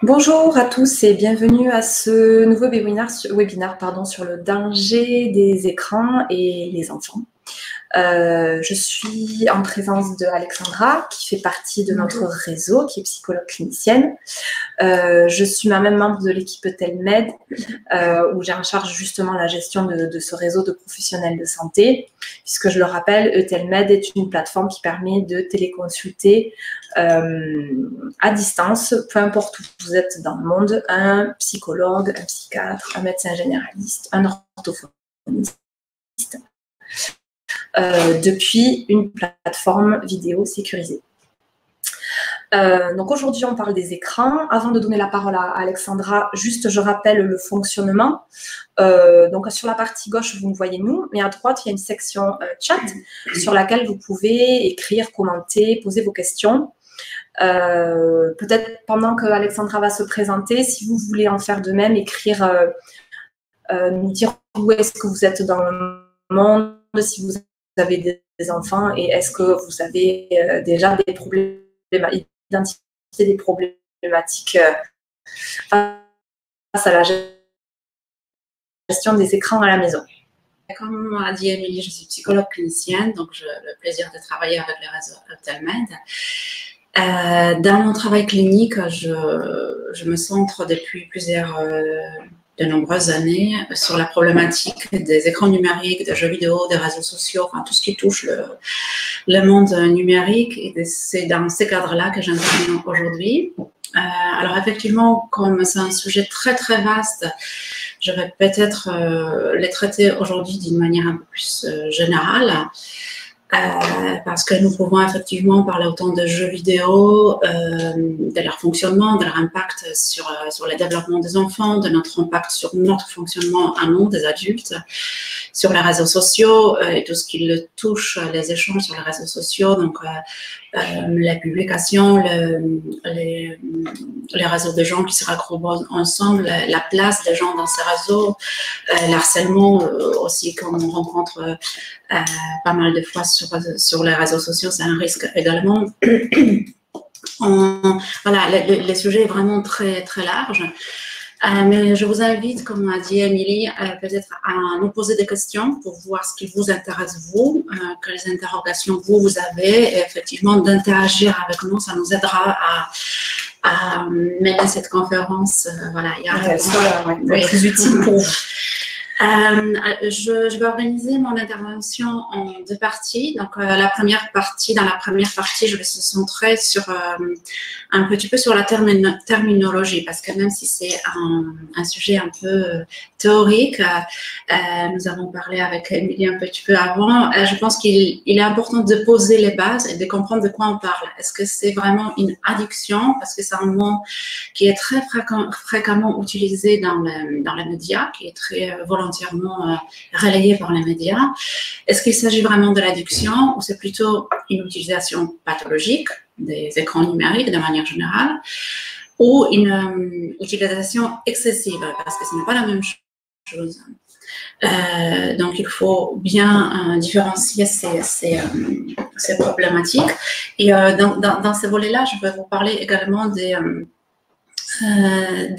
Bonjour à tous et bienvenue à ce nouveau webinaire sur le danger des écrans et les enfants. Je suis en présence de Alexandra, qui fait partie de notre réseau, qui est psychologue clinicienne. Je suis moi-même membre de l'équipe Telmed, où j'ai en charge justement la gestion de ce réseau de professionnels de santé, puisque je le rappelle, Telmed est une plateforme qui permet de téléconsulter à distance, peu importe où vous êtes dans le monde, un psychologue, un psychiatre, un médecin généraliste, un orthophoniste, depuis une plateforme vidéo sécurisée. Donc aujourd'hui, on parle des écrans. Avant de donner la parole à Alexandra, juste je rappelle le fonctionnement. Donc sur la partie gauche, vous me voyez nous, mais à droite, il y a une section chat sur laquelle vous pouvez écrire, commenter, poser vos questions. Peut-être pendant que Alexandra va se présenter, si vous voulez en faire de même, écrire, nous dire où est-ce que vous êtes dans le monde, si vous avez des enfants et est-ce que vous avez déjà des problèmes, identifier des problématiques face à la gestion des écrans à la maison. Comme a dit Émilie, je suis psychologue clinicienne, donc j'ai le plaisir de travailler avec le réseau Telmed. Dans mon travail clinique, je me centre depuis de nombreuses années sur la problématique des écrans numériques, des jeux vidéo, des réseaux sociaux, enfin tout ce qui touche le monde numérique. Et c'est dans ces cadres-là que j'interviens aujourd'hui. Alors effectivement, comme c'est un sujet très très vaste, je vais peut-être les traiter aujourd'hui d'une manière un peu plus générale. Parce que nous pouvons effectivement parler autant de jeux vidéo, de leur fonctionnement, de leur impact sur le développement des enfants, de notre impact sur notre fonctionnement à nous, des adultes, sur les réseaux sociaux et tout ce qui le touche, les échanges sur les réseaux sociaux, donc les publications, les réseaux de gens qui se regroupent ensemble, la place des gens dans ces réseaux, l'harcèlement aussi qu'on rencontre pas mal de fois sur les réseaux sociaux, c'est un risque également. Voilà, le sujet est vraiment très, très large. Mais je vous invite, comme a dit Émilie, peut-être à nous poser des questions pour voir ce qui vous intéresse vous, quelles interrogations vous avez, et effectivement d'interagir avec nous, ça nous aidera à mener cette conférence. Voilà, il y a très utile pour vous. Je vais organiser mon intervention en deux parties. Donc, dans la première partie, je vais se centrer sur un petit peu sur la terminologie, parce que même si c'est un sujet un peu théorique, nous avons parlé avec Émilie un petit peu avant, je pense qu'il est important de poser les bases et de comprendre de quoi on parle. Est-ce que c'est vraiment une addiction, parce que c'est un mot qui est très fréquemment utilisé dans les médias, qui est très volontairement relayé par les médias. Est-ce qu'il s'agit vraiment de l'addiction ou c'est plutôt une utilisation pathologique des écrans numériques de manière générale ou une utilisation excessive, parce que ce n'est pas la même chose. Donc, il faut bien différencier ces problématiques. Et dans ce volet-là, je vais vous parler également des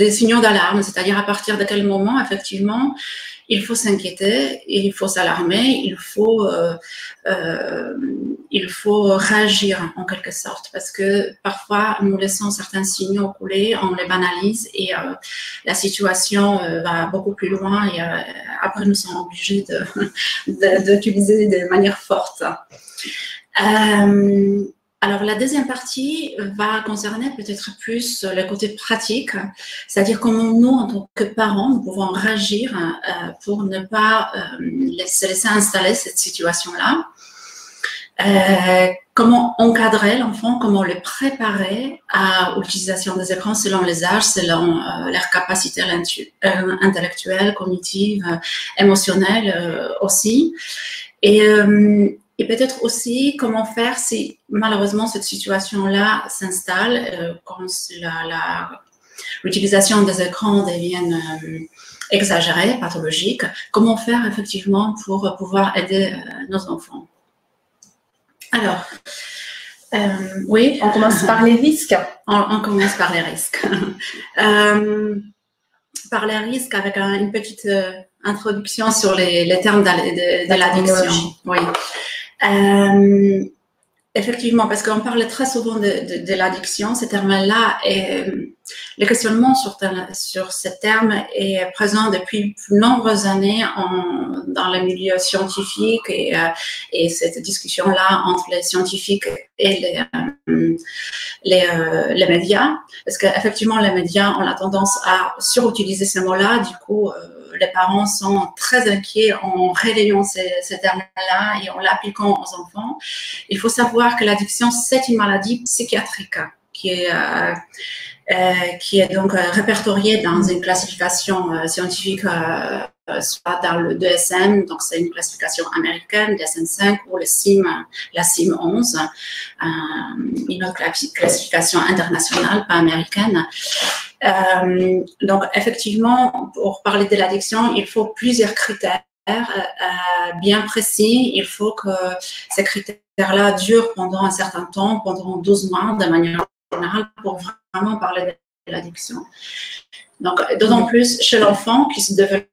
signaux d'alarme, c'est-à-dire à partir de quel moment, effectivement, il faut s'inquiéter, il faut s'alarmer, il faut réagir en quelque sorte, parce que parfois nous laissons certains signaux couler, on les banalise et la situation va beaucoup plus loin et après nous sommes obligés d'utiliser de manière forte. Alors, la deuxième partie va concerner peut-être plus le côté pratique, c'est-à-dire comment nous, en tant que parents, nous pouvons réagir pour ne pas se laisser installer cette situation-là. Comment encadrer l'enfant, comment le préparer à l'utilisation des écrans selon les âges, selon leurs capacités intellectuelles, cognitives, émotionnelles aussi. Et peut-être aussi comment faire si malheureusement cette situation-là s'installe, quand l'utilisation des écrans devient exagérée, pathologique, comment faire effectivement pour pouvoir aider nos enfants. Alors, Oui. On commence par les risques. On commence par les risques. Par les risques avec une petite introduction sur les termes de l'addiction. Oui. Effectivement, parce qu'on parle très souvent de l'addiction, ce terme-là, et le questionnement sur ce terme est présent depuis de nombreuses années dans le milieu scientifique et cette discussion-là entre les scientifiques et les médias, parce qu'effectivement, les médias ont la tendance à surutiliser ces mots-là. Du coup, les parents sont très inquiets en relayant ces termes-là et en l'appliquant aux enfants. Il faut savoir que l'addiction, c'est une maladie psychiatrique qui est donc répertoriée dans une classification scientifique, soit dans le DSM, donc c'est une classification américaine, DSM-5, ou la CIM 11, une autre classification internationale, pas américaine. Donc, effectivement, pour parler de l'addiction, il faut plusieurs critères bien précis. Il faut que ces critères-là durent pendant un certain temps, pendant 12 mois, de manière générale, pour vraiment parler de l'addiction. Donc, d'autant plus chez l'enfant qui se développe,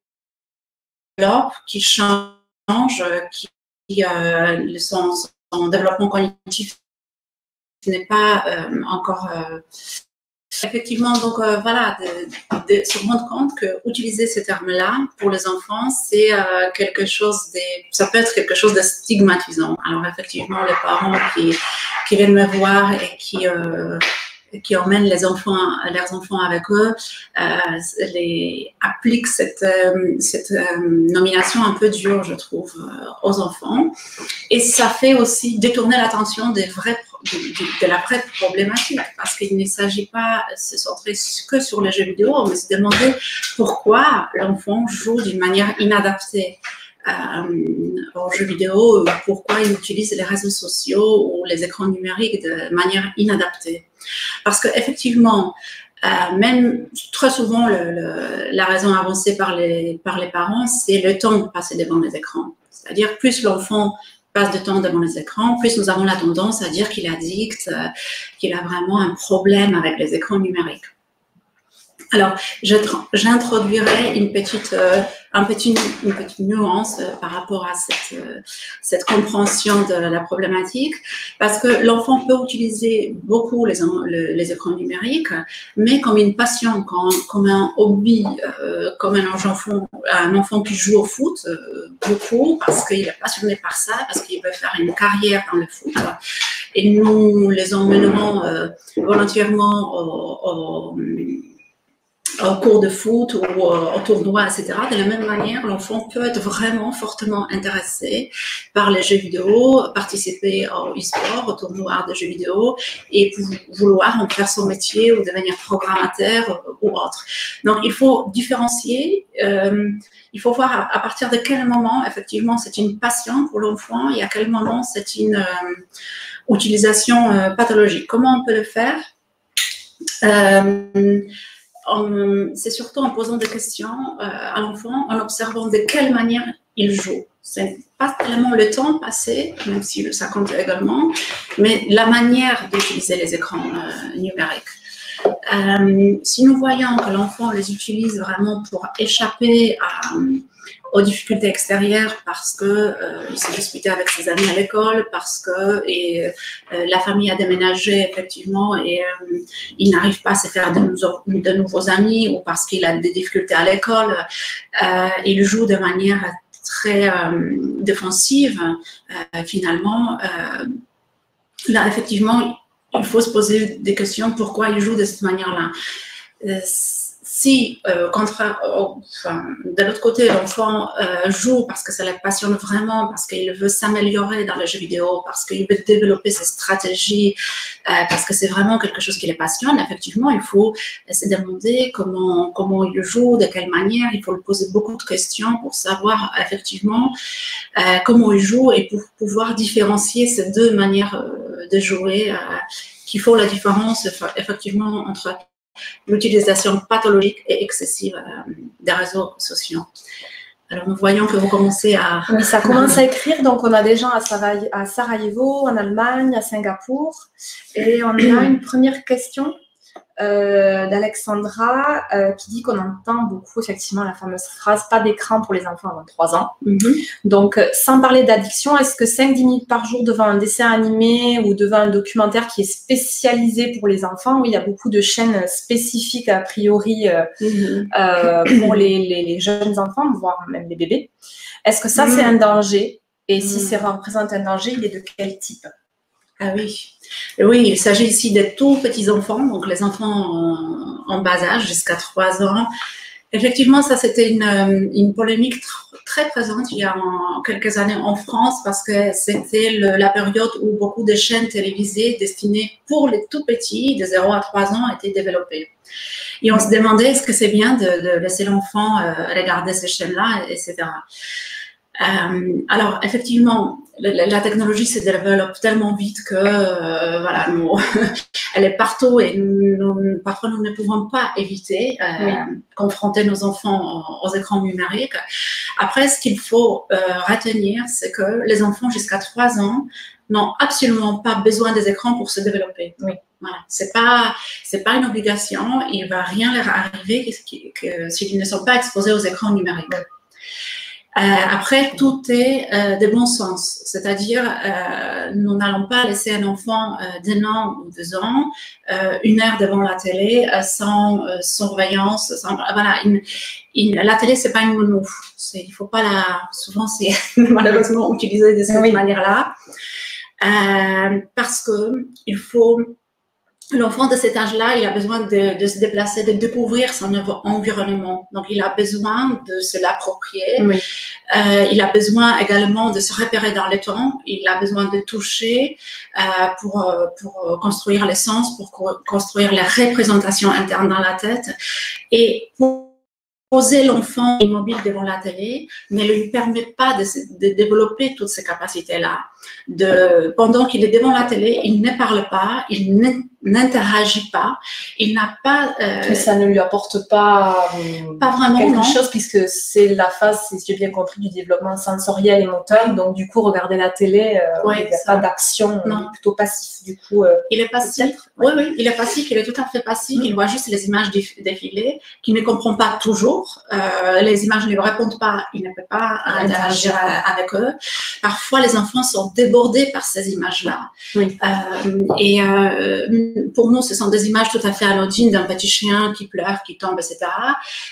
qui change, son développement cognitif n'est pas encore... Effectivement, donc voilà, de se rendre compte que utiliser ces termes-là pour les enfants, c'est quelque chose ça peut être quelque chose de stigmatisant. Alors effectivement, les parents qui viennent me voir et qui emmènent leurs enfants avec eux, appliquent cette nomination un peu dure, je trouve, aux enfants. Et ça fait aussi détourner l'attention de la vraie problématique, parce qu'il ne s'agit pas de se centrer que sur les jeux vidéo, mais se demander pourquoi l'enfant joue d'une manière inadaptée aux jeux vidéo, pourquoi il utilise les réseaux sociaux ou les écrans numériques de manière inadaptée. Parce qu'effectivement, même très souvent, la raison avancée par les parents, c'est le temps passé devant les écrans. C'est-à-dire, plus l'enfant passe de temps devant les écrans, plus nous avons la tendance à dire qu'il est addict, qu'il a vraiment un problème avec les écrans numériques. Alors, j'introduirai une petite nuance par rapport à cette compréhension de la problématique, parce que l'enfant peut utiliser beaucoup les écrans numériques, mais comme une passion, comme un hobby, comme un enfant qui joue au foot beaucoup, parce qu'il est passionné par ça, parce qu'il veut faire une carrière dans le foot. Et nous les emmènerons volontairement au cours de foot ou au tournoi, etc. De la même manière, l'enfant peut être vraiment fortement intéressé par les jeux vidéo, participer au e-sport, au tournoi de jeux vidéo, et vouloir en faire son métier ou devenir programmateur ou autre. Donc, il faut différencier. Il faut voir à partir de quel moment, effectivement, c'est une passion pour l'enfant et à quel moment c'est une utilisation pathologique. Comment on peut le faire? C'est surtout en posant des questions à l'enfant, en observant de quelle manière il joue. C'est pas tellement le temps passé, même si ça compte également, mais la manière d'utiliser les écrans numériques. Si nous voyons que l'enfant les utilise vraiment pour échapper aux difficultés extérieures parce qu'il s'est disputé avec ses amis à l'école, parce que la famille a déménagé effectivement et il n'arrive pas à se faire de nouveaux amis, ou parce qu'il a des difficultés à l'école, il joue de manière très défensive, finalement. Là, effectivement, il faut se poser des questions, pourquoi il joue de cette manière-là. Si, de l'autre côté, l'enfant joue parce que ça le passionne vraiment, parce qu'il veut s'améliorer dans les jeux vidéo, parce qu'il veut développer ses stratégies, parce que c'est vraiment quelque chose qui le passionne, effectivement, il faut se demander comment il joue, de quelle manière. Il faut lui poser beaucoup de questions pour savoir effectivement comment il joue et pour pouvoir différencier ces deux manières de jouer qui font la différence effectivement entre l'utilisation pathologique et excessive des réseaux sociaux. Alors, nous voyons que vous commencez à… Oui, ça commence à écrire. Donc, on a des gens à Sarajevo, en Allemagne, à Singapour. Et on a une première question d'Alexandra qui dit qu'on entend beaucoup, effectivement, la fameuse phrase « pas d'écran pour les enfants avant 3 ans ». Donc, sans parler d'addiction, est-ce que 5-10 minutes par jour devant un dessin animé ou devant un documentaire qui est spécialisé pour les enfants, où il y a beaucoup de chaînes spécifiques, a priori, pour les jeunes enfants, voire même les bébés, est-ce que ça, c'est un danger? Et si ça représente un danger, il est de quel type? Ah oui. Oui, il s'agit ici des tout petits enfants, donc les enfants en bas âge, jusqu'à 3 ans. Effectivement, ça, c'était une polémique très présente il y a quelques années en France, parce que c'était la période où beaucoup de chaînes télévisées destinées pour les tout petits, de 0 à 3 ans, étaient développées. Et on se demandait, est-ce que c'est bien de laisser l'enfant regarder ces chaînes-là, etc. Alors, effectivement, la technologie se développe tellement vite que, voilà, elle est partout et parfois nous ne pouvons pas éviter confronter nos enfants aux écrans numériques. Après, ce qu'il faut retenir, c'est que les enfants jusqu'à 3 ans n'ont absolument pas besoin des écrans pour se développer. Oui. Voilà, c'est pas une obligation. Il va rien leur arriver s'ils ne sont pas exposés aux écrans numériques. Après, tout est de bon sens, c'est-à-dire nous n'allons pas laisser un enfant d'1 an ou 2 ans 1 heure devant la télé sans surveillance. Voilà, la télé, c'est pas une nounou. Il faut pas souvent c'est malheureusement utilisé de cette manière-là, parce que il faut… L'enfant de cet âge-là, il a besoin de se déplacer, de découvrir son environnement. Donc, il a besoin de se l'approprier. Oui. Il a besoin également de se repérer dans le temps. Il a besoin de toucher pour construire les sens, pour construire les représentations internes dans la tête. Et pour poser l'enfant immobile devant la télé ne lui permet pas de développer toutes ces capacités-là. Pendant qu'il est devant la télé, il ne parle pas, il n'interagit pas, il n'a pas… Mais ça ne lui apporte pas vraiment quelque chose, puisque c'est la phase, si j'ai bien compris, du développement sensoriel et moteur. Donc, du coup, regarder la télé, il n'y a pas d'action, il est plutôt passif. Du coup, il est passif. Oui, il est passif, il est tout à fait passif. Il voit juste les images défiler, qu'il ne comprend pas toujours. Les images ne lui répondent pas, il ne peut pas interagir avec eux. Parfois, les enfants sont débordés par ces images-là. Oui. Pour nous, ce sont des images tout à fait anodines d'un petit chien qui pleure, qui tombe, etc.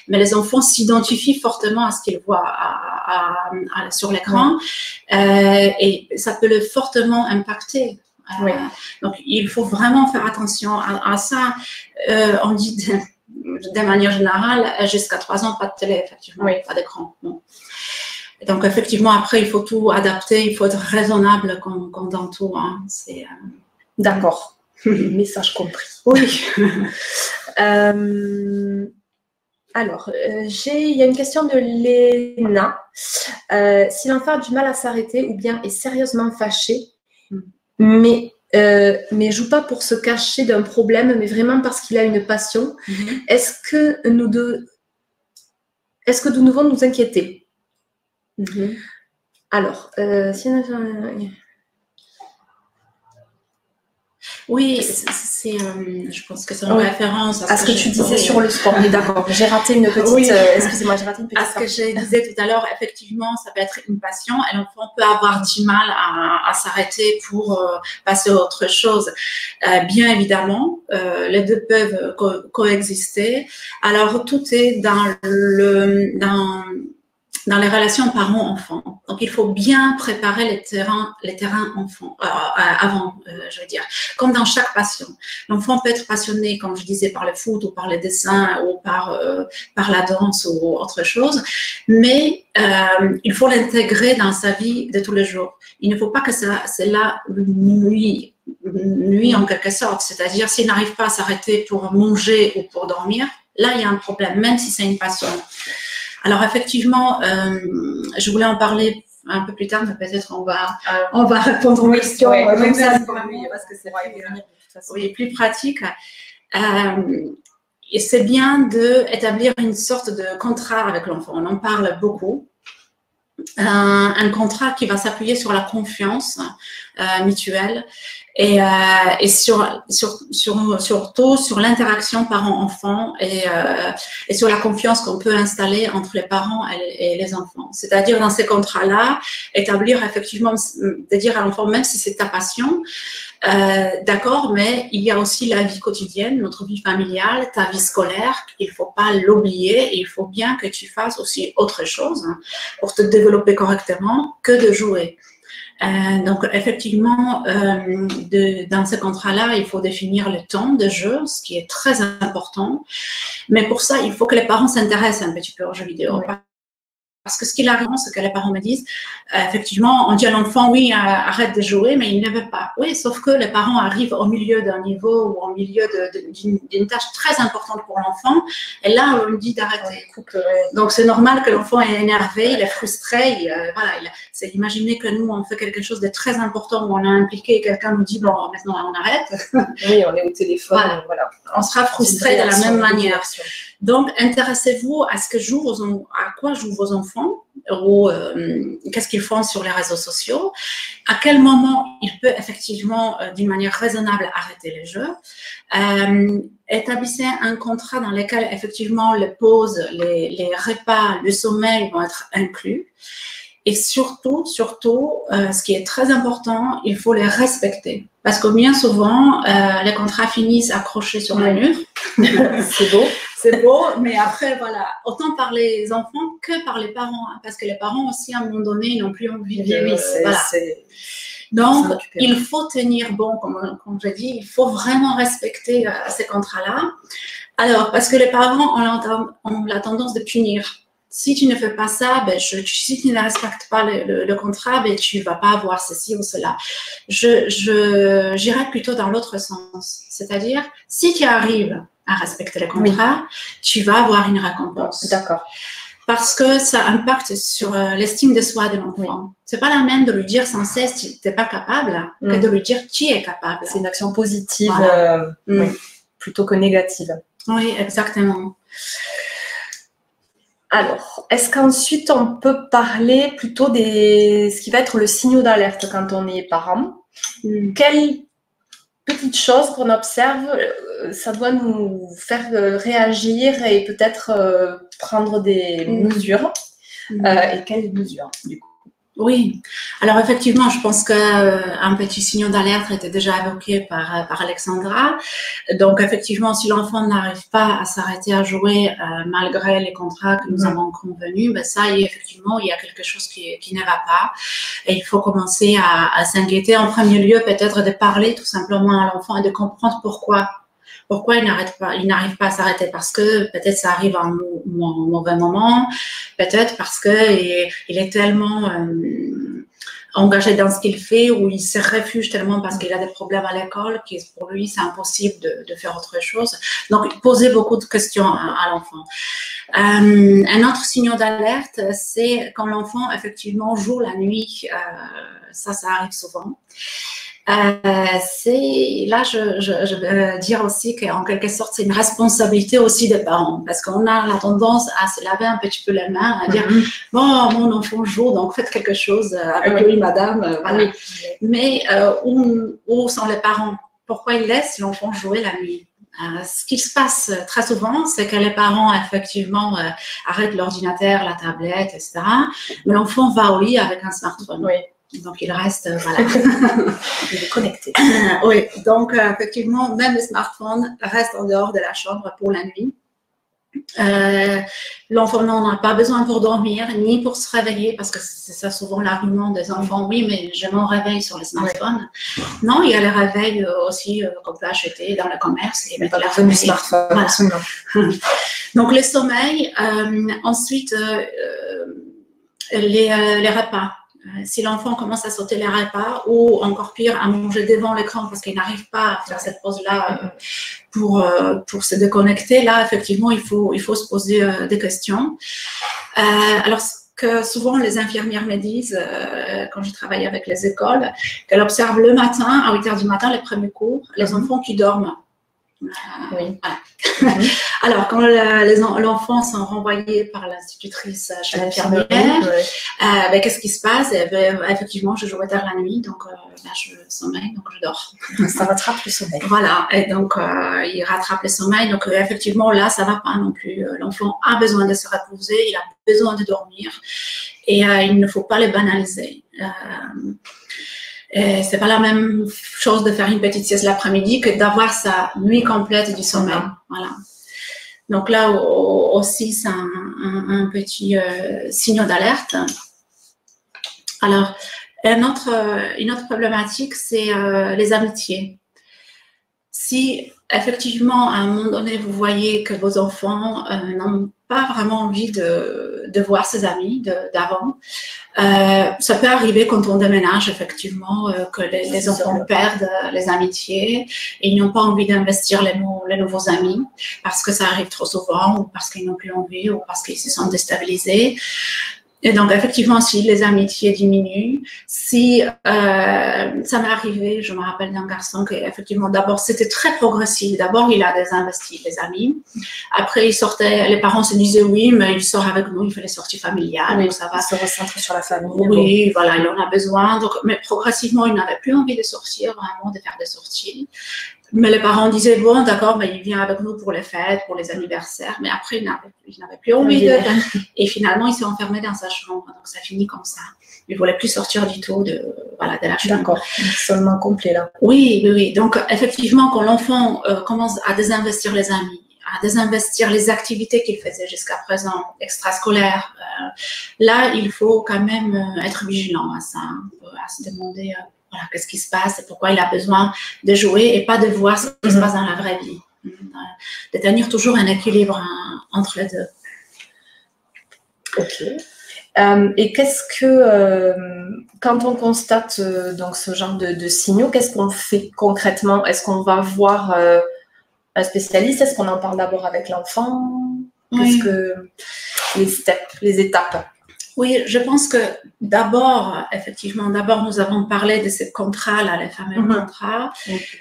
Mais les enfants s'identifient fortement à ce qu'ils voient sur l'écran, et ça peut le fortement impacter. Donc, il faut vraiment faire attention à ça. On dit de manière générale, jusqu'à 3 ans, pas de télé, effectivement, pas d'écran. Bon. Donc, effectivement, après, il faut tout adapter, il faut être raisonnable comme dans tout. Hein. D'accord. Message compris. Oui. Alors, il y a une question de Léna. Si l'enfant a du mal à s'arrêter ou bien est sérieusement fâché, mais joue pas pour se cacher d'un problème, mais vraiment parce qu'il a une passion, est-ce que nous devons nous inquiéter? Alors, oui, je pense que c'est en référence à ce que tu disais sur le sport. Oui, d'accord. J'ai raté une petite… excusez-moi, j'ai raté une petite… À ce que je disais tout à l'heure, effectivement, ça peut être une passion et l'enfant peut avoir du mal à s'arrêter pour passer à autre chose. Bien évidemment, les deux peuvent coexister. Alors, tout est dans les relations parents-enfants. Donc, il faut bien préparer les terrains enfants, avant, je veux dire. Comme dans chaque passion. L'enfant peut être passionné, comme je disais, par le foot ou par le dessin ou par la danse ou autre chose, mais il faut l'intégrer dans sa vie de tous les jours. Il ne faut pas que cela nuit en quelque sorte. C'est-à-dire, s'il n'arrive pas à s'arrêter pour manger ou pour dormir, là, il y a un problème, même si c'est une passion. Alors effectivement, je voulais en parler un peu plus tard, mais peut-être on va répondre aux questions. Parce que c'est vrai, oui, plus pratique. Et c'est bien d'établir une sorte de contrat avec l'enfant. On en parle beaucoup. un contrat qui va s'appuyer sur la confiance mutuelle et surtout sur l'interaction parent-enfant et sur la confiance qu'on peut installer entre les parents et les enfants. C'est-à-dire dans ces contrats-là, établir effectivement, de dire à l'enfant, même si c'est ta passion, d'accord, mais il y a aussi la vie quotidienne, notre vie familiale, ta vie scolaire, il ne faut pas l'oublier et il faut bien que tu fasses aussi autre chose pour te développer correctement que de jouer. Donc, effectivement, dans ce contrat-là, il faut définir le temps de jeu, ce qui est très important. Mais pour ça, il faut que les parents s'intéressent un petit peu aux jeux vidéo. Oui. Parce que ce qui arrive, c'est que les parents me disent, effectivement, on dit à l'enfant, oui, arrête de jouer, mais il ne veut pas. Oui, sauf que les parents arrivent au milieu d'un niveau ou au milieu d'une tâche très importante pour l'enfant, et là, on lui dit d'arrêter. Donc, c'est normal que l'enfant est énervé, il est frustré. Voilà, c'est imaginer que nous, on fait quelque chose de très important où on a impliqué et quelqu'un nous dit, bon, maintenant, on arrête. Oui, on est au téléphone. Voilà. On sera frustré de la même manière. Donc, intéressez-vous à quoi jouent vos enfants ou qu'est-ce qu'ils font sur les réseaux sociaux, à quel moment ils peuvent effectivement, d'une manière raisonnable, arrêter les jeux. Établissez un contrat dans lequel effectivement les pauses, les repas, le sommeil vont être inclus. Et surtout, ce qui est très important, il faut les respecter. Parce que bien souvent, les contrats finissent accrochés sur le mur. C'est beau. C'est beau, mais après, voilà, autant par les enfants que par les parents. Hein, parce que les parents aussi, à un moment donné, n'ont plus envie de... Oui, voilà. Donc, il faut tenir bon, comme je dis, il faut vraiment respecter ces contrats-là. Alors, parce que les parents ont la tendance de punir. Si tu ne fais pas ça, si tu ne respectes pas le contrat, tu ne vas pas avoir ceci ou cela. J'irais plutôt dans l'autre sens. C'est-à-dire, si tu arrives à respecter le contrat, tu vas avoir une récompense. D'accord. Parce que ça impacte sur l'estime de soi de l'enfant. C'est pas la même de lui dire sans cesse tu n'es pas capable que de lui dire tu es capable. C'est une action positive voilà. plutôt que négative. Oui, exactement. Alors, est-ce qu'ensuite on peut parler plutôt de ce qui va être le signal d'alerte quand on est parent? Quelles petites choses qu'on observe, ça doit nous faire réagir et peut-être prendre des mesures. Et quelles mesures, du coup? Oui, alors effectivement, je pense qu'un petit signal d'alerte était déjà évoqué par Alexandra. Donc effectivement, si l'enfant n'arrive pas à s'arrêter à jouer malgré les contrats que nous avons convenus, ça y est, effectivement, il y a quelque chose qui ne va pas. Et il faut commencer à s'inquiéter. En premier lieu, peut-être de parler tout simplement à l'enfant et de comprendre pourquoi il n'arrive pas à s'arrêter, parce que peut-être ça arrive à un mauvais moment, peut-être parce que il est tellement engagé dans ce qu'il fait, ou il se réfugie tellement parce qu'il a des problèmes à l'école, que pour lui c'est impossible de faire autre chose. Donc poser beaucoup de questions à l'enfant. Un autre signal d'alerte, c'est quand l'enfant effectivement joue la nuit. Ça arrive souvent. Là, je veux dire aussi qu'en quelque sorte, c'est une responsabilité aussi des parents, parce qu'on a la tendance à se laver un petit peu les mains, à dire bon, mon enfant joue, donc faites quelque chose avec lui, madame. Voilà. Mais où sont les parents? Pourquoi ils laissent l'enfant jouer la nuit? Ce qui se passe très souvent, c'est que les parents, effectivement, arrêtent l'ordinateur, la tablette, etc. Mais l'enfant va au lit avec un smartphone. Oui. Donc, il reste, voilà. Il est connecté. Oui, donc, effectivement, même le smartphone reste en dehors de la chambre pour la nuit. L'enfant n'en a pas besoin pour dormir, ni pour se réveiller, parce que c'est ça souvent l'argument des enfants. Oui, mais je m'en réveille sur le smartphone. Oui. Non, il y a les réveils aussi qu'on peut acheter dans le commerce. Et mettre la du smartphone. Voilà. Donc, le sommeil. Ensuite, les repas. Si l'enfant commence à sauter les repas, ou encore pire, à manger devant l'écran parce qu'il n'arrive pas à faire cette pause-là pour se déconnecter, là, effectivement, il faut se poser des questions. Alors, ce que souvent les infirmières me disent, quand je travaille avec les écoles, qu'elles observent le matin, à 8h du matin, les premiers cours, les enfants qui dorment. Oui. Voilà. Alors, quand l'enfant sont renvoyés par l'institutrice chez l'infirmière, ben, qu'est-ce qui se passe? Ben, effectivement, je jouais tard la nuit, donc là, je sommeille, donc je dors. Ça rattrape le sommeil. Voilà, et donc il rattrape le sommeil. Donc effectivement, là, ça va pas non plus. L'enfant a besoin de se reposer, il a besoin de dormir, et il ne faut pas le banaliser. C'est pas la même chose de faire une petite sieste l'après-midi que d'avoir sa nuit complète du sommeil. Voilà. Donc là aussi, c'est un petit signe d'alerte. Alors, une autre problématique, c'est les amitiés. Si effectivement, à un moment donné, vous voyez que vos enfants n'ont pas vraiment envie de voir ses amis d'avant, ça peut arriver quand on déménage, effectivement, que les enfants perdent les amitiés et ils n'ont pas envie d'investir les nouveaux amis parce que ça arrive trop souvent ou parce qu'ils n'ont plus envie ou parce qu'ils se sentent déstabilisés. Et donc, effectivement, si les amitiés diminuent, si ça m'est arrivé, je me rappelle d'un garçon qui, effectivement, d'abord, c'était très progressif. D'abord, il a investi les amis. Après, il sortait, les parents se disaient, oui, mais il sort avec nous, il fait les sorties familiales. Oui, ça va. Il se recentre sur la famille. Oui, voilà, il en a besoin. Donc, mais progressivement, il n'avait plus envie de sortir, vraiment, de faire des sorties. Mais les parents disaient, bon, d'accord, mais il vient avec nous pour les fêtes, pour les anniversaires. Mais après, il n'avait plus envie de... Et finalement, il s'est enfermé dans sa chambre. Donc, ça finit comme ça. Il ne voulait plus sortir du tout de la chambre. D'accord, seulement complet là. Oui. Donc, effectivement, quand l'enfant commence à désinvestir les amis, à désinvestir les activités qu'il faisait jusqu'à présent, extrascolaires, là, il faut quand même être vigilant à ça, à se demander... Voilà, qu'est-ce qui se passe et pourquoi il a besoin de jouer et pas de voir ce qui se passe dans la vraie vie. De tenir toujours un équilibre entre les deux. Ok. Et qu'est-ce que, quand on constate donc ce genre de signaux, qu'est-ce qu'on fait concrètement? Est-ce qu'on va voir un spécialiste? Est-ce qu'on en parle d'abord avec l'enfant? Qu'est-ce que les étapes? Oui, je pense que d'abord, effectivement, nous avons parlé de ces contrats-là, les fameux contrats,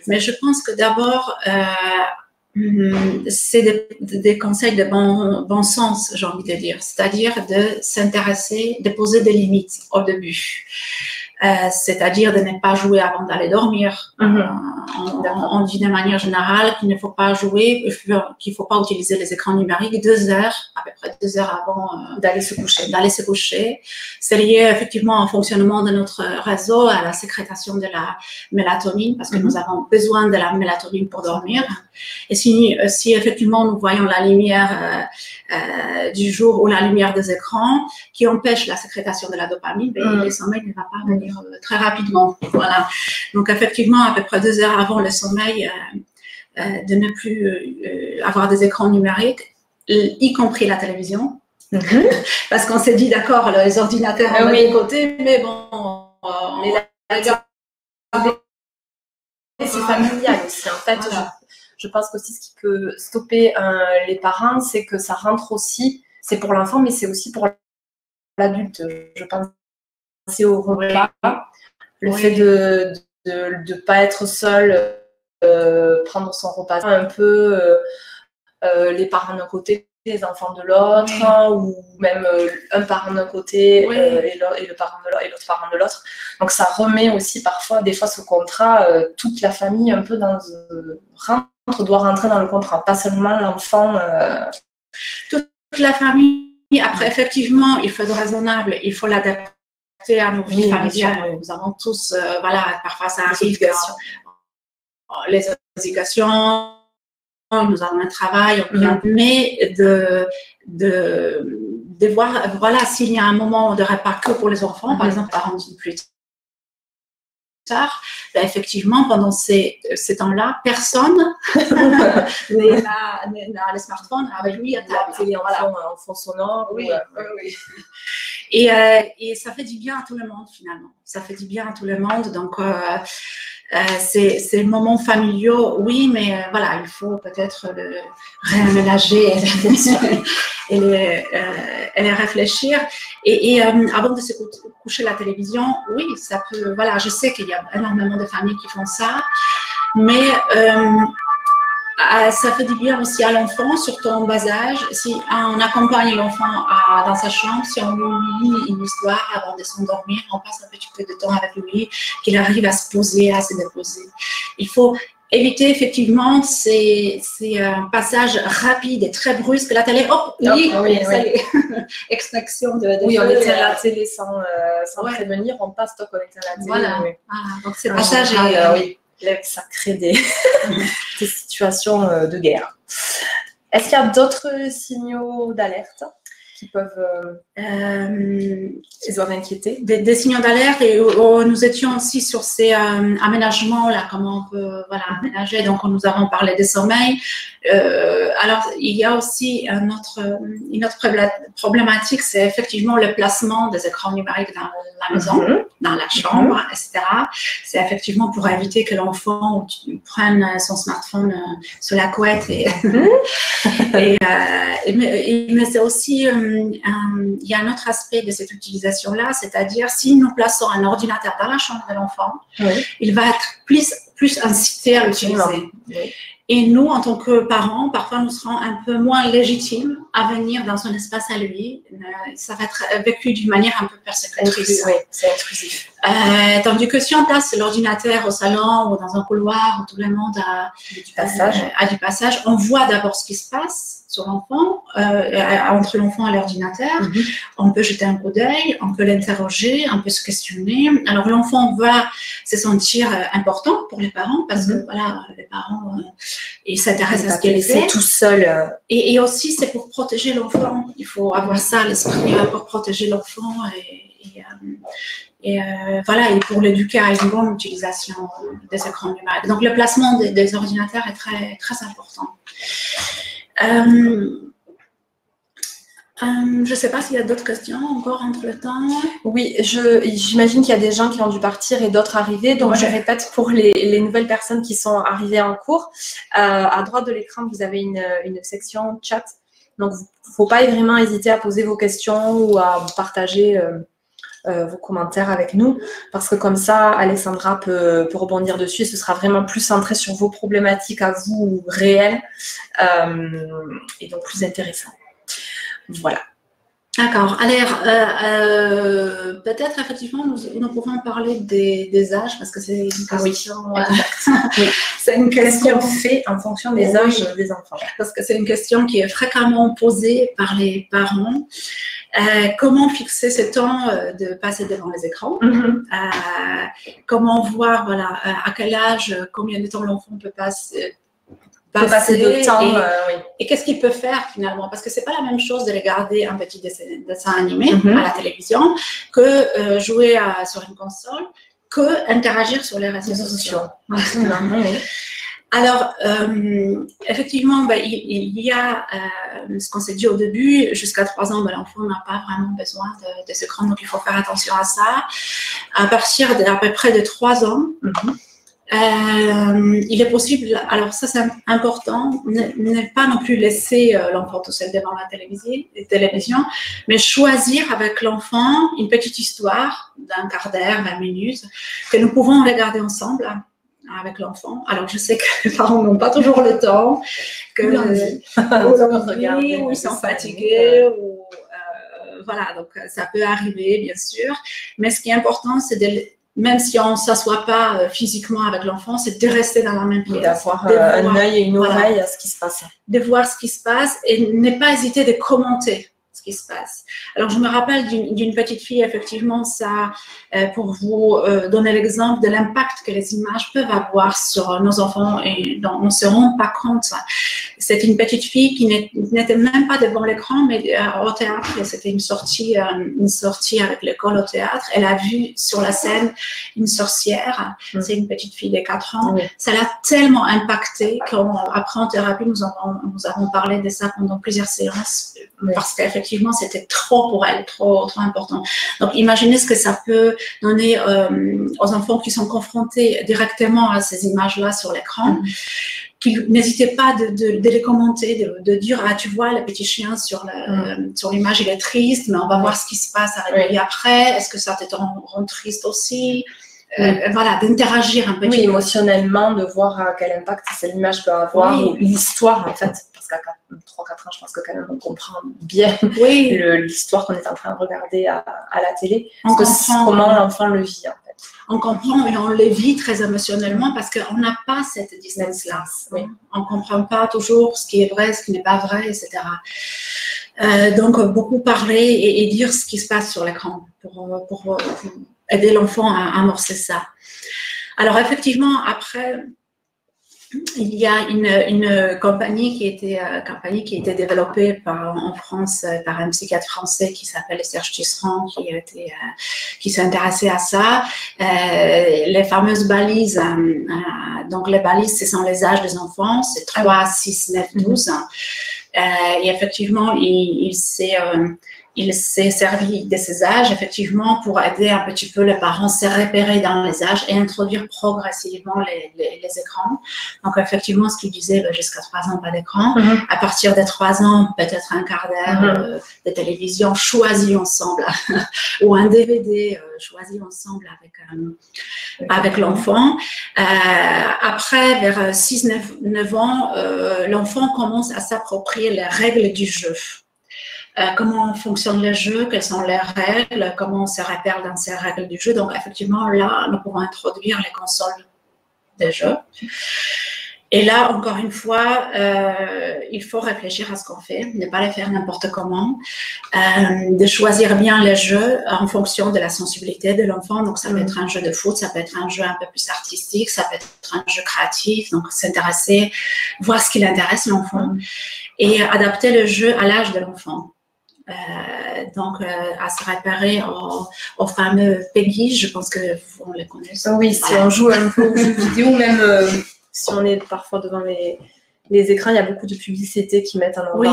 mais je pense que d'abord, c'est des conseils de bon sens, j'ai envie de dire, c'est-à-dire de s'intéresser, de poser des limites au début. C'est-à-dire de ne pas jouer avant d'aller dormir. On dit de manière générale qu'il ne faut pas jouer, qu'il ne faut pas utiliser les écrans numériques 2 heures, à peu près 2 heures avant d'aller se coucher. C'est lié effectivement au fonctionnement de notre réseau, à la sécrétation de la mélatonine, parce que nous avons besoin de la mélatonine pour dormir. Et si effectivement nous voyons la lumière du jour ou la lumière des écrans qui empêche la sécrétation de la dopamine, le sommeil ne va pas venir très rapidement. Voilà. Donc effectivement, à peu près 2 heures avant le sommeil, de ne plus avoir des écrans numériques, y compris la télévision. Parce qu'on s'est dit, d'accord, les ordinateurs on met de côté, mais bon, c'est familial aussi. En fait, je pense qu'aussi ce qui peut stopper les parents, c'est que ça rentre aussi, c'est pour l'enfant, mais c'est aussi pour l'adulte. Je pense c'est au repas, le fait de ne pas être seul, prendre son repas un peu, les parents d'un côté, les enfants de l'autre, ou même un parent d'un côté et l'autre parent de l'autre. Donc ça remet aussi parfois, des fois, ce contrat, toute la famille un peu doit rentrer dans le contrat, pas seulement l'enfant. Toute la famille. Après, effectivement, il faut être raisonnable, il faut l'adapter à nos vies familiales. Nous avons tous, parfois ça arrive, les éducations, nous avons un travail, mais de voir, s'il y a un moment de repas que pour les enfants, par exemple, par exemple, plus tard, effectivement, pendant ces temps-là, personne n'a les smartphones avec lui à table. En fond sonore. Et ça fait du bien à tout le monde, finalement. Ça fait du bien à tout le monde. Donc, ces moments familiaux, oui, mais il faut peut-être le réaménager et les réfléchir. Et avant de se coucher la télévision, oui, ça peut. Voilà, je sais qu'il y a énormément de familles qui font ça, mais Ça fait du bien aussi à l'enfant, surtout en bas âge. Si on accompagne l'enfant dans sa chambre, si on lui lit une histoire avant de s'endormir, on passe un petit peu de temps avec lui, qu'il arrive à se poser, à se déposer. Il faut éviter effectivement ces passages rapides et très brusques. La télé, hop, oui, extraction de oui, on éteint la télé sans prévenir, on passe tant qu'on éteint la télé. Voilà. Oui. Voilà. Donc ces passages, oui. Ça crée des situations de guerre. Est-ce qu'il y a d'autres signaux d'alerte qui peuvent inquiéter? Des signaux d'alerte, et nous étions aussi sur ces aménagements là, comment on peut aménager. Donc nous avons parlé des sommeils. Alors il y a aussi une autre problématique, c'est effectivement le placement des écrans numériques dans la maison, dans la chambre, etc. C'est effectivement pour éviter que l'enfant prenne son smartphone sur la couette mais c'est aussi il y a un autre aspect de cette utilisation-là, c'est-à-dire si nous plaçons un ordinateur dans la chambre de l'enfant, il va être plus incité à l'utiliser. Oui. Et nous, en tant que parents, parfois nous serons un peu moins légitimes à venir dans son espace à lui. Ça va être vécu d'une manière un peu persécutrice. Oui, c'est intrusif. Tandis que si on place l'ordinateur au salon ou dans un couloir où tout le monde a du passage, on voit d'abord ce qui se passe sur l'enfant, entre l'enfant et l'ordinateur. On peut jeter un coup d'œil, on peut l'interroger, on peut se questionner. Alors l'enfant va se sentir important pour les parents parce que les parents ils s'intéressent à ce qu'elle fait. C'est tout seul. Et aussi c'est pour protéger l'enfant. Il faut avoir ça à l'esprit pour protéger l'enfant et pour l'éduquer à une bonne utilisation des écrans numériques. Donc le placement des ordinateurs est très, très important. Je ne sais pas s'il y a d'autres questions encore entre le temps. Oui, j'imagine qu'il y a des gens qui ont dû partir et d'autres arriver. Donc, je répète pour les nouvelles personnes qui sont arrivées en cours. À droite de l'écran, vous avez une section chat. Donc, il ne faut pas vraiment hésiter à poser vos questions ou à partager vos commentaires avec nous. Parce que comme ça, Alexandra peut rebondir dessus et ce sera vraiment plus centré sur vos problématiques à vous réelles et donc plus intéressant. Voilà. D'accord. Alors, peut-être effectivement, nous pouvons parler des âges parce que c'est une question. C'est une question faite en fonction des âges des enfants. Parce que c'est une question qui est fréquemment posée par les parents. Comment fixer ce temps de passer devant les écrans? Comment voir, à quel âge, combien de temps l'enfant peut passer de temps, et qu'est-ce qu'il peut faire finalement, parce que c'est pas la même chose de regarder un petit dessin animé à la télévision que jouer sur une console, que interagir sur les réseaux sociaux. Alors, effectivement, il y a ce qu'on s'est dit au début, jusqu'à 3 ans, l'enfant n'a pas vraiment besoin de ce écran, donc il faut faire attention à ça. À partir d'à peu près de 3 ans, il est possible, alors ça c'est important, ne pas non plus laisser l'enfant tout seul devant la télévision, mais choisir avec l'enfant une petite histoire d'un quart d'heure, 20 minutes, que nous pouvons regarder ensemble avec l'enfant. Alors je sais que les parents n'ont pas toujours le temps, ou ils sont fatigués, donc ça peut arriver bien sûr, mais ce qui est important c'est même si on ne s'assoit pas physiquement avec l'enfant, c'est de rester dans la même pièce. D'avoir un œil et une oreille à ce qui se passe. De voir ce qui se passe et ne pas hésiter de commenter ce qui se passe. Alors, je me rappelle d'une petite fille, effectivement, ça, pour vous donner l'exemple de l'impact que les images peuvent avoir sur nos enfants et dont on ne se rend pas compte. C'est une petite fille qui n'était même pas devant l'écran, mais au théâtre. C'était une sortie avec l'école au théâtre. Elle a vu sur la scène une sorcière. C'est une petite fille de 4 ans. Ça l'a tellement impactée qu'après en thérapie, nous avons parlé de ça pendant plusieurs séances parce qu'effectivement, c'était trop pour elle, trop important. Donc, imaginez ce que ça peut donner aux enfants qui sont confrontés directement à ces images-là sur l'écran. N'hésitez pas de les commenter, de dire « Ah, tu vois, le petit chien sur l'image, il est triste, mais on va voir ce qui se passe avec lui après. Est-ce que ça te rend triste aussi ?» voilà, d'interagir un petit peu. Oui, émotionnellement, de voir quel impact cette image peut avoir, ou l'histoire en fait, parce qu'à 3-4 ans, je pense que quand même on comprend bien l'histoire qu'on est en train de regarder à la télé, On comprend comment l'enfant le vit en fait. On comprend et on le vit très émotionnellement parce qu'on n'a pas cette distance-là. Oui. On ne comprend pas toujours ce qui est vrai, ce qui n'est pas vrai, etc. Donc, beaucoup parler et dire ce qui se passe sur l'écran pour aider l'enfant à amorcer ça. Alors, effectivement, après, il y a une compagnie qui était développée en France par un psychiatre français qui s'appelle Serge Tisserand, qui s'est intéressé à ça. Les fameuses balises, donc les balises, ce sont les âges des enfants, c'est 3, 6, 9, 12. Et effectivement, il s'est servi de ces âges, effectivement, pour aider un petit peu les parents à se repérer dans les âges et introduire progressivement les écrans. Donc, effectivement, ce qu'il disait, jusqu'à 3 ans, pas d'écran. À partir de 3 ans, peut-être un quart d'heure de télévision choisi ensemble, ou un DVD choisi ensemble avec l'enfant. Après, vers 6-9 ans, l'enfant commence à s'approprier les règles du jeu. Comment fonctionne le jeu, quelles sont les règles, comment on se repère dans ces règles du jeu. Donc, effectivement, là, nous pouvons introduire les consoles de jeu. Et là, encore une fois, il faut réfléchir à ce qu'on fait, ne pas les faire n'importe comment, de choisir bien les jeux en fonction de la sensibilité de l'enfant. Donc, ça peut être un jeu de foot, ça peut être un jeu un peu plus artistique, ça peut être un jeu créatif. Donc, s'intéresser, voir ce qui intéresse l'enfant et adapter le jeu à l'âge de l'enfant. Donc, à se repérer au fameux PEGI, je pense que on les connaît. Oui, si on joue un peu aux jeux vidéo, même si on est parfois devant les écrans, il y a beaucoup de publicités qui mettent en avant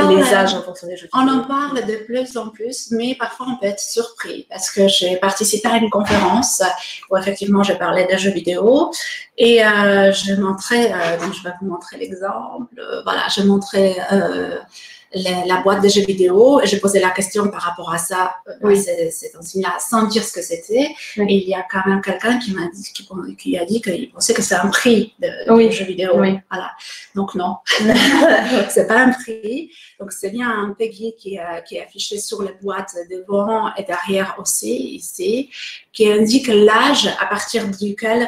les âges en fonction des jeux vidéo. On en parle de plus en plus, mais parfois on peut être surpris parce que j'ai participé à une conférence où effectivement je parlais des jeux vidéo et je montrais, donc je vais vous montrer l'exemple, voilà, je montrais la boîte de jeux vidéo et je posais la question par rapport à ça, cet enseignant sans dire ce que c'était. Et il y a quand même quelqu'un qui a dit qu'il pensait que c'est un prix de jeux vidéo. Voilà. Donc non, c'est pas un prix. Donc c'est bien un PEGI qui est affiché sur les boîtes devant et derrière aussi ici, qui indique l'âge à partir duquel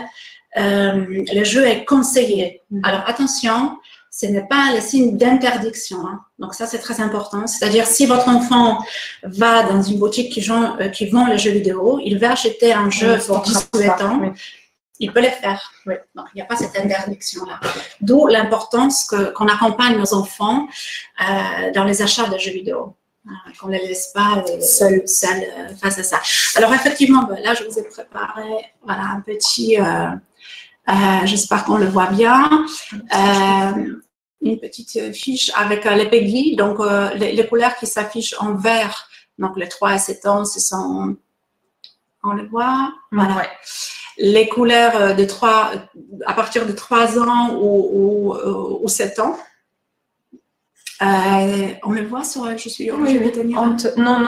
le jeu est conseillé. Alors attention, ce n'est pas le signe d'interdiction. Hein. Donc ça, c'est très important. C'est-à-dire, si votre enfant va dans une boutique qui vend les jeux vidéo, il va acheter un jeu pour 18 ans, il peut le faire. Donc, il n'y a pas cette interdiction-là. D'où l'importance qu'on accompagne nos enfants dans les achats de jeux vidéo. Qu'on ne les laisse pas seuls face à ça. Alors, effectivement, là, je vous ai préparé un petit... j'espère qu'on le voit bien. Une petite fiche avec les PEGI, donc les couleurs qui s'affichent en vert, donc les 3 et 7 ans, ce sont, on le voit, voilà. Les couleurs à partir de 3 ans ou 7 ans. On le voit sur, je suis obligée de tenir. Non,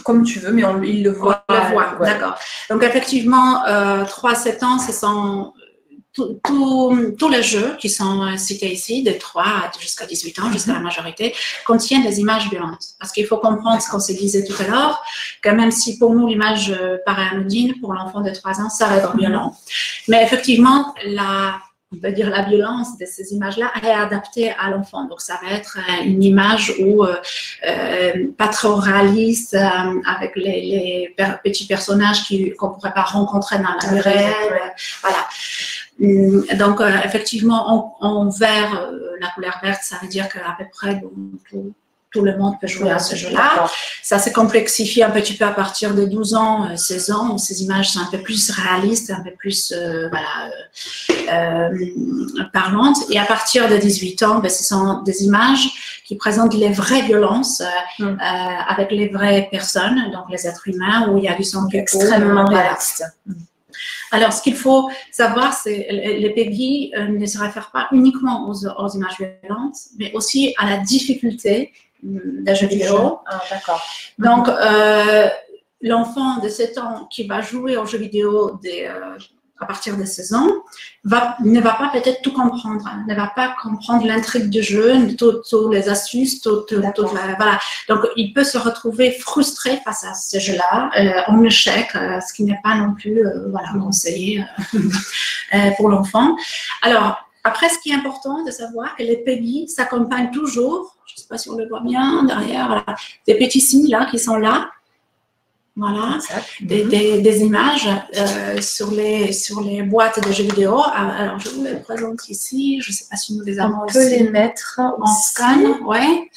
comme tu veux, mais il le voit. On le voit, d'accord. Donc effectivement, 3-7 ans, ce sont tous les jeux qui sont cités ici, de 3 jusqu'à 18 ans, jusqu'à la majorité, contiennent des images violentes. Parce qu'il faut comprendre ce qu'on se disait tout à l'heure, que même si pour nous l'image paraît anodine, pour l'enfant de 3 ans, ça va être violent. Mais effectivement, on peut dire la violence de ces images-là est adaptée à l'enfant. Donc, ça va être une image pas trop réaliste, avec les petits personnages qu'on ne pourrait pas rencontrer dans la vie réelle. Voilà. Donc, effectivement, en vert, la couleur verte, ça veut dire qu'à peu près tout le monde peut jouer à ce jeu-là. Ça se complexifie un petit peu à partir de 12 ans, 16 ans, où ces images sont un peu plus réalistes, un peu plus parlantes. Et à partir de 18 ans, ce sont des images qui présentent les vraies violences avec les vraies personnes, donc les êtres humains, où il y a du sang extrêmement réaliste. Alors, ce qu'il faut savoir, c'est que les PEGI ne se réfèrent pas uniquement aux images violentes, mais aussi à la difficulté d'un jeu vidéo. D'accord. Donc, l'enfant de 7 ans qui va jouer aux jeux vidéo à partir de 16 ans ne va pas peut-être tout comprendre, ne va pas comprendre l'intrigue du jeu, toutes les astuces, voilà. Donc, il peut se retrouver frustré face à ce jeu-là, en échec, ce qui n'est pas non plus conseillé pour l'enfant. Alors, après, ce qui est important de savoir que les PEGI s'accompagnent toujours, je ne sais pas si on le voit bien derrière, voilà, des petits signes là qui sont là. Voilà, des images sur les boîtes de jeux vidéo. Alors, je vous les présente ici. Je ne sais pas si nous les avons aussi. On peut les mettre en scan, ouais.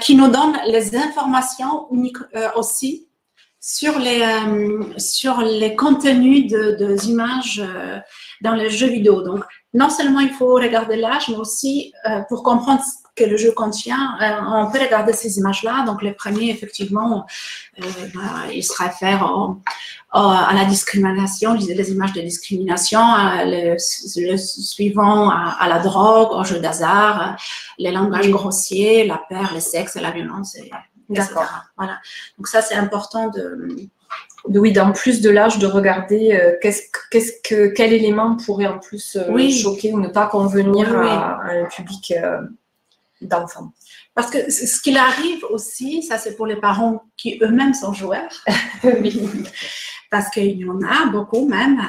Qui nous donnent les informations aussi sur les contenus des images dans les jeux vidéo. Donc, non seulement il faut regarder l'âge, mais aussi pour comprendre que le jeu contient, on peut regarder ces images-là. Donc, les premiers, effectivement, ils se réfèrent à la discrimination, les images de discrimination, le suivant à la drogue, au jeu d'hasard, les langages grossiers, la peur, le sexe, la violence, etc. Voilà. Donc, ça, c'est important oui, en plus de l'âge, de regarder quel élément pourrait en plus choquer ou ne pas convenir à un public d'enfants. Parce que ce qu'il arrive aussi, ça c'est pour les parents qui eux-mêmes sont joueurs, parce qu'il y en a beaucoup même,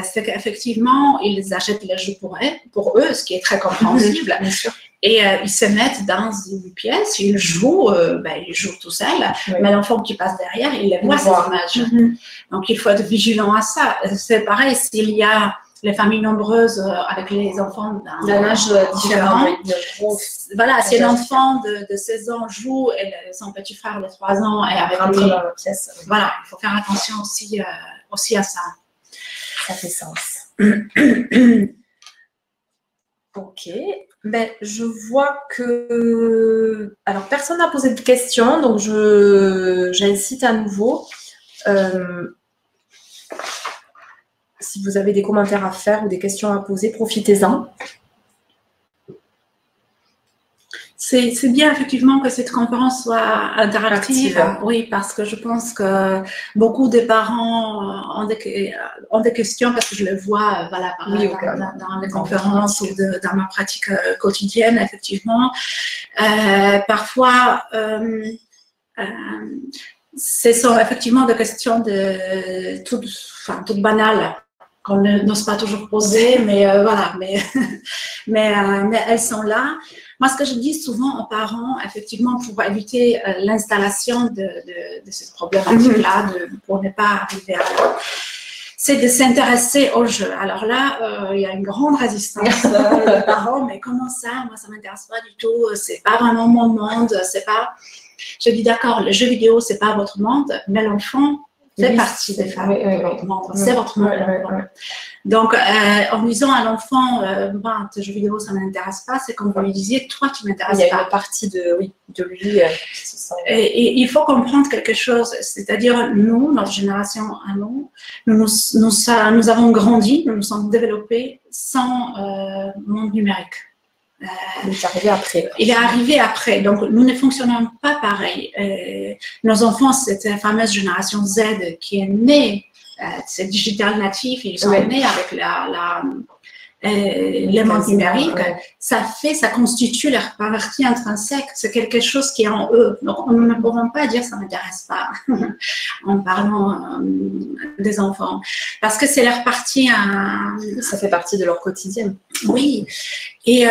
c'est qu'effectivement, ils achètent les jeux pour eux, ce qui est très compréhensible. Bien sûr. Et ils se mettent dans une pièce, ils jouent tout seul, mais l'enfant qui passe derrière, il les voit ces images. Donc, il faut être vigilant à ça. C'est pareil, s'il y a les familles nombreuses avec les enfants d'un âge différent. Voilà, si l'enfant de 16 ans joue et son petit frère de 3 ans est avec lui, dans la pièce. Voilà, il faut faire attention aussi à ça. Ça fait sens. Ok. Ben, je vois que... Alors, personne n'a posé de questions, donc j'incite à nouveau. Si vous avez des commentaires à faire ou des questions à poser, profitez-en. C'est bien effectivement que cette conférence soit interactive. Oui, parce que je pense que beaucoup de parents ont des questions, parce que je le vois dans les conférences ou dans ma pratique quotidienne, effectivement. Parfois, ce sont effectivement des questions toutes banales, qu'on n'ose pas toujours poser, mais mais elles sont là. Moi, ce que je dis souvent aux parents, effectivement, pour éviter l'installation de cette problématique-là, pour ne pas arriver à là, c'est de s'intéresser au jeu. Alors là, il y a une grande résistance des parents, mais comment ça? Moi, ça ne m'intéresse pas du tout, c'est pas vraiment mon monde, c'est pas... Je dis d'accord, le jeu vidéo, c'est pas votre monde, mais l'enfant fait partie des femmes de votre monde, c'est votre monde. Donc, en disant à l'enfant, tes jeux vidéo, ça ne m'intéresse pas, c'est comme vous lui disiez, toi, tu ne m'intéresses pas. Il y a une partie de lui. Et il faut comprendre quelque chose, c'est-à-dire nous, notre génération à nous avons grandi, nous nous sommes développés sans monde numérique. Il est arrivé après. Il est arrivé après, donc nous ne fonctionnons pas pareil. Nos enfants, cette fameuse génération Z qui est née, c'est digital natif, ils sont nés avec les mondes numériques, ça constitue leur partie intrinsèque, c'est quelque chose qui est en eux. Donc, nous ne pourrons pas dire ça ne m'intéresse pas en parlant des enfants, parce que c'est leur partie. Ça fait partie de leur quotidien. Oui, et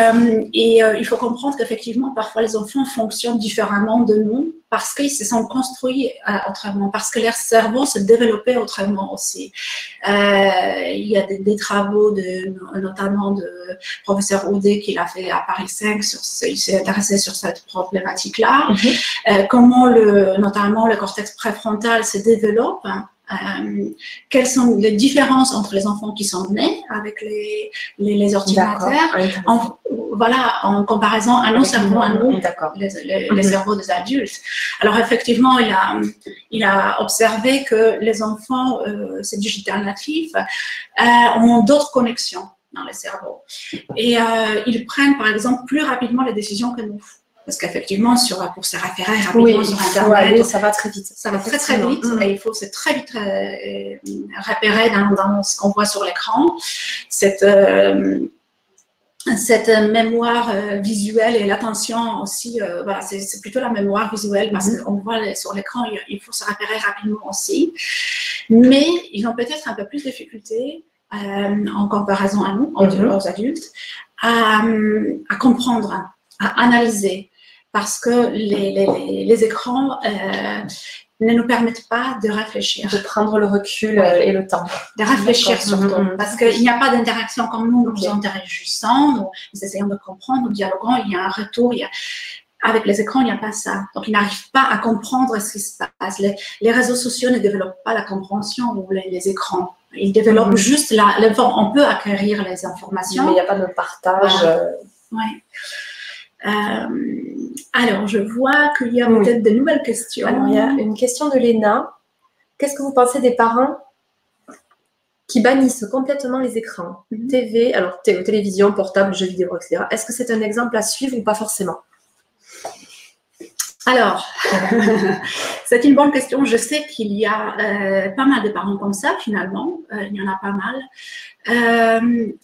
il faut comprendre qu'effectivement, parfois les enfants fonctionnent différemment de nous, parce qu'ils se sont construits autrement, parce que leur cerveau se développait autrement aussi. Il y a des travaux, notamment de professeur Audet, qui l'a fait à Paris 5, il s'est intéressé sur cette problématique-là, comment notamment le cortex préfrontal se développe, quelles sont les différences entre les enfants qui sont nés avec les ordinateurs, en comparaison à nos cerveaux, à nous, les cerveaux des adultes. Alors effectivement, il a observé que les enfants, ces digital natifs, ont d'autres connexions dans les cerveaux. Et ils prennent par exemple plus rapidement les décisions que nous. Parce qu'effectivement, pour se référer rapidement sur Internet, ça va très vite. Ça va très très vite et il faut se très vite repérer dans ce qu'on voit sur l'écran. Cette mémoire visuelle et l'attention aussi, voilà, c'est plutôt la mémoire visuelle parce qu'on voit sur l'écran, il faut se repérer rapidement aussi. Mais ils ont peut-être un peu plus de difficultés en comparaison à nous, aux adultes, à comprendre, à analyser, parce que les écrans ne nous permettent pas de réfléchir. De prendre le recul et le temps. De réfléchir surtout. Parce qu'il n'y a pas d'interaction comme nous interagissons, nous essayons de comprendre, nous dialoguons, il y a un retour. Avec les écrans, il n'y a pas ça. Donc, ils n'arrivent pas à comprendre ce qui se passe. Les réseaux sociaux ne développent pas la compréhension ou les écrans. Ils développent juste on peut acquérir les informations. Mais il n'y a pas de partage. Oui. Alors, je vois qu'il y a peut-être de nouvelles questions. Alors, il y a une question de Léna. Qu'est-ce que vous pensez des parents qui bannissent complètement les écrans, TV, alors télévision, portable, jeux vidéo, etc. Est-ce que c'est un exemple à suivre ou pas forcément? Alors, c'est une bonne question. Je sais qu'il y a pas mal de parents comme ça, finalement. Il y en a pas mal.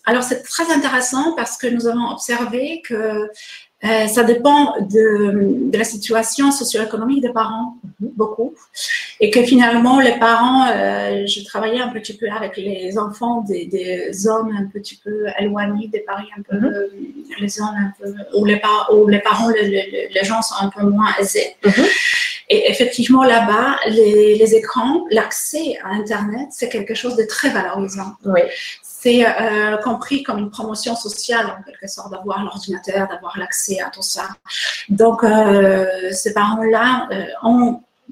Alors, c'est très intéressant parce que nous avons observé que ça dépend de la situation socio-économique des parents, beaucoup. Et que finalement, les parents, je travaillais un petit peu avec les enfants des zones un petit peu éloignées des Paris, un peu, les zones un peu, où les parents, les gens sont un peu moins aisés. Et effectivement, là-bas, les écrans, l'accès à Internet, c'est quelque chose de très valorisant. Oui. C'est compris comme une promotion sociale, en quelque sorte, d'avoir l'ordinateur, d'avoir l'accès à tout ça. Donc, ces parents-là,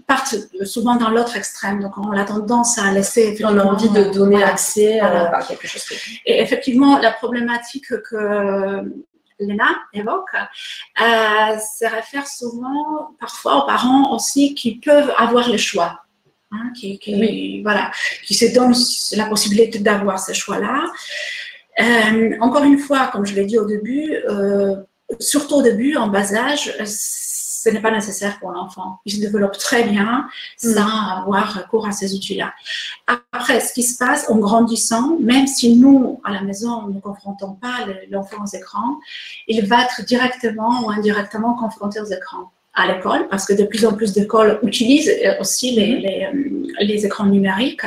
partent souvent dans l'autre extrême. Donc, on a tendance à laisser… On a envie de donner accès à quelque chose. Et effectivement, la problématique que Léna évoque se réfère souvent, parfois, aux parents aussi qui peuvent avoir le choix. Voilà, qui se donnent la possibilité d'avoir ce choix-là. Encore une fois, comme je l'ai dit au début, surtout au début, en bas âge, ce n'est pas nécessaire pour l'enfant. Il se développe très bien sans avoir recours à ces outils-là. Après, ce qui se passe en grandissant, même si nous, à la maison, ne confrontons pas l'enfant aux écrans, il va être directement ou indirectement confronté aux écrans. À l'école, parce que de plus en plus d'écoles utilisent aussi les écrans numériques.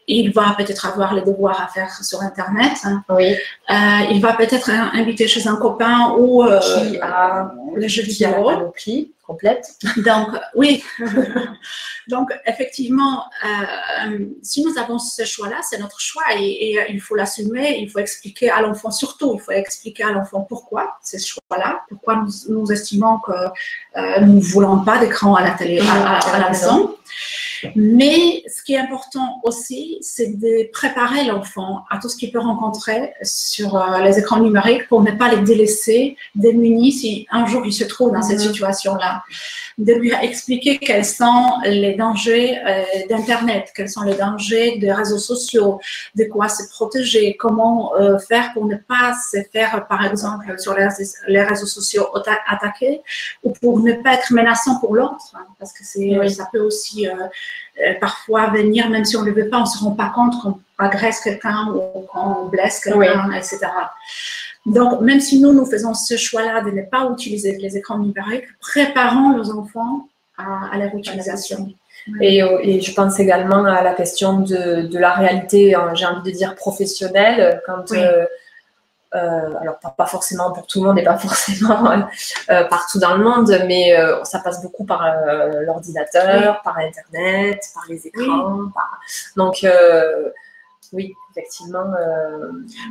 Il va peut-être avoir les devoirs à faire sur Internet. Oui. Il va peut-être inviter chez un copain ou qui a les jeux vidéo. Qui a la panoplie complète. Donc, oui. Donc, effectivement, si nous avons ce choix-là, c'est notre choix et il faut l'assumer, il faut expliquer à l'enfant, surtout, il faut expliquer à l'enfant pourquoi c'est ce choix-là, pourquoi nous estimons que nous ne voulons pas d'écran à la télé, à la maison. Mais ce qui est important aussi, c'est de préparer l'enfant à tout ce qu'il peut rencontrer sur les écrans numériques pour ne pas les délaisser démunis si un jour il se trouve dans cette situation-là. De lui expliquer quels sont les dangers d'Internet, quels sont les dangers des réseaux sociaux, de quoi se protéger, comment faire pour ne pas se faire, par exemple, sur les réseaux sociaux attaquer ou pour ne pas être menaçant pour l'autre, parce que ça peut aussi parfois venir, même si on ne le veut pas, on ne se rend pas compte qu'on agresse quelqu'un ou qu'on blesse quelqu'un, etc. Donc, même si nous faisons ce choix-là de ne pas utiliser les écrans numériques, préparons nos enfants à leur utilisation. Et je pense également à la question de la réalité, j'ai envie de dire professionnelle, quand… alors, pas forcément pour tout le monde et pas forcément partout dans le monde, mais ça passe beaucoup par l'ordinateur, par Internet, par les écrans. Donc, oui, effectivement.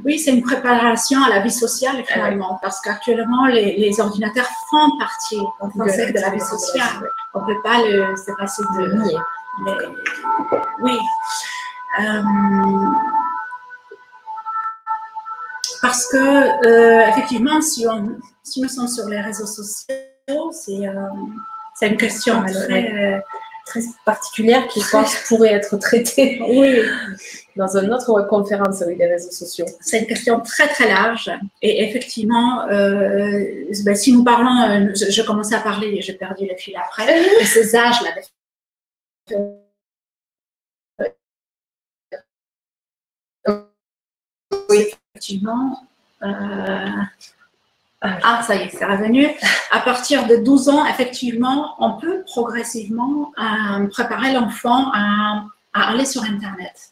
Oui, c'est une préparation à la vie sociale, finalement, parce qu'actuellement, les ordinateurs font partie intrinsèque de la vie sociale. On ne peut pas se passer de nier. Oui. Parce que, effectivement, si nous sommes sur les réseaux sociaux, c'est une question très… très particulière qui, je pense, pourrait être traitée dans une autre conférence avec les réseaux sociaux. C'est une question très très large et effectivement, si nous parlons, je commençais à parler et j'ai perdu le fil après, de ces âges-là. Oui, effectivement. Ça y est, c'est revenu. À partir de 12 ans, effectivement, on peut progressivement préparer l'enfant à aller sur Internet.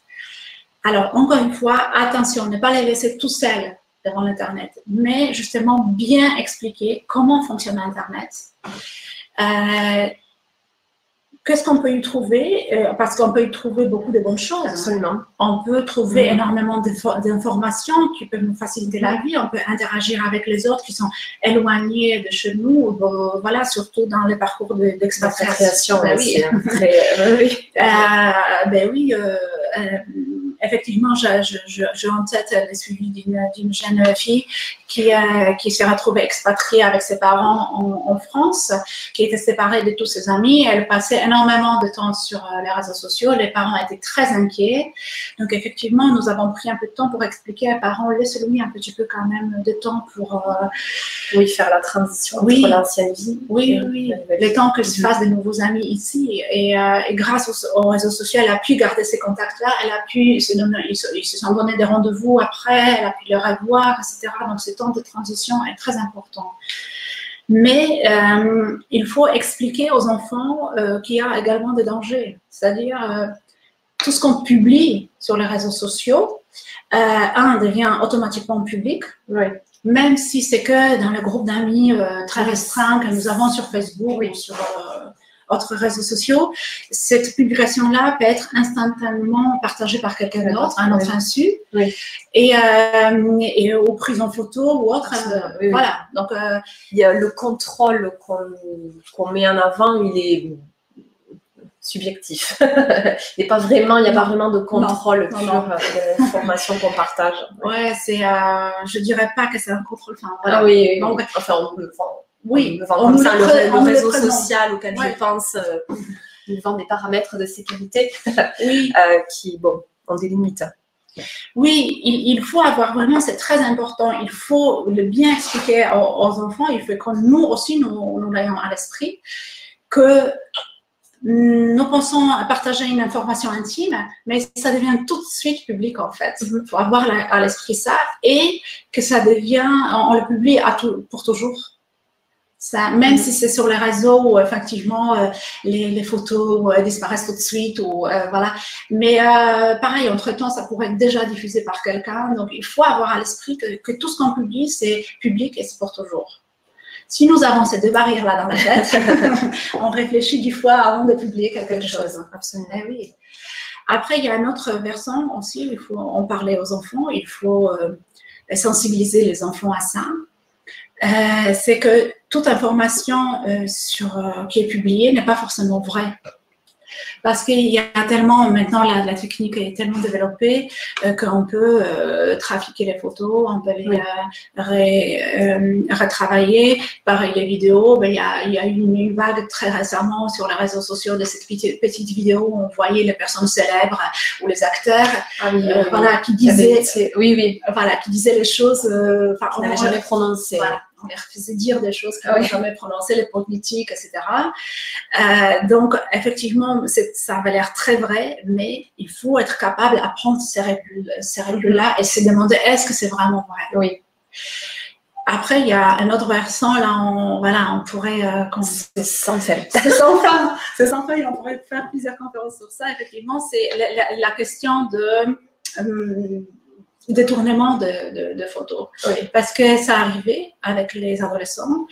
Alors, encore une fois, attention, ne pas les laisser tout seuls devant l'Internet, mais justement bien expliquer comment fonctionne Internet. Qu'est-ce qu'on peut y trouver? Parce qu'on peut y trouver beaucoup de bonnes choses. Absolument. On peut trouver énormément d'informations qui peuvent nous faciliter la vie. On peut interagir avec les autres qui sont éloignés de chez nous. Voilà, surtout dans les parcours d'expatriation. Effectivement, j'ai en tête le suivi d'une jeune fille qui s'est retrouvée expatriée avec ses parents en France, qui était séparée de tous ses amis. Elle passait énormément de temps sur les réseaux sociaux. Les parents étaient très inquiets. Donc, effectivement, nous avons pris un peu de temps pour expliquer aux parents, laissez-lui un petit peu quand même de temps pour faire la transition entre l'ancienne vie. Le temps qu'elle se fasse de nouveaux amis ici. Et grâce aux réseaux sociaux, elle a pu garder ces contacts-là. Elle a pu ils se sont donné des rendez-vous après, elle a pu les revoir, etc. Donc, ce temps de transition est très important. Mais il faut expliquer aux enfants qu'il y a également des dangers. C'est-à-dire, tout ce qu'on publie sur les réseaux sociaux, devient automatiquement public. Même si c'est que dans le groupe d'amis très restreint que nous avons sur Facebook ou sur autres réseaux sociaux, cette publication-là peut être instantanément partagée par quelqu'un d'autre, un autre insu, et aux prises en photo ou autre. Voilà. Donc, il y a le contrôle qu'on met en avant, il est subjectif. Il n'y a pas vraiment de contrôle sur l'information qu'on partage. Je dirais pas que c'est un contrôle. Donc, on vend comme ça le réseau social auquel je pense, nous vend des paramètres de sécurité qui, ont des limites. Oui, il faut avoir vraiment, c'est très important, il faut le bien expliquer aux enfants, il faut que nous aussi, nous l'ayons à l'esprit, que nous pensons à partager une information intime, mais ça devient tout de suite public en fait. Il faut avoir à l'esprit ça et que ça devient, on le publie pour toujours. Ça, même si c'est sur les réseaux où effectivement les photos disparaissent tout de suite voilà. Mais pareil, entre-temps, ça pourrait être déjà diffusé par quelqu'un. Donc, il faut avoir à l'esprit que tout ce qu'on publie, c'est public et c'est pour toujours. Si nous avons ces deux barrières-là dans la tête, on réfléchit 10 fois avant de publier quelque chose. Absolument. Oui. Après, il y a un autre versant aussi, il faut en parler aux enfants, il faut sensibiliser les enfants à ça. C'est que toute information qui est publiée n'est pas forcément vraie. Parce qu'il y a tellement, maintenant la technique est tellement développée qu'on peut trafiquer les photos, on peut les retravailler. Pareil, les vidéos, il y a eu une vague très récemment sur les réseaux sociaux de cette petite vidéo où on voyait les personnes célèbres ou les acteurs qui disaient, qui disaient les choses on n'avait jamais prononcé. On les faisait dire des choses qu'on n'avait jamais prononcées, les politiques, etc. Donc, effectivement, ça avait l'air très vrai, mais il faut être capable d'apprendre ces règles-là et se demander est-ce que c'est vraiment vrai. Oui. Après, il y a un autre versant, là, on pourrait... c'est sans fin. C'est sans fin, on pourrait faire plusieurs conférences sur ça. Effectivement, c'est la question de... détournement de photos. Parce que ça arrivait avec les adolescents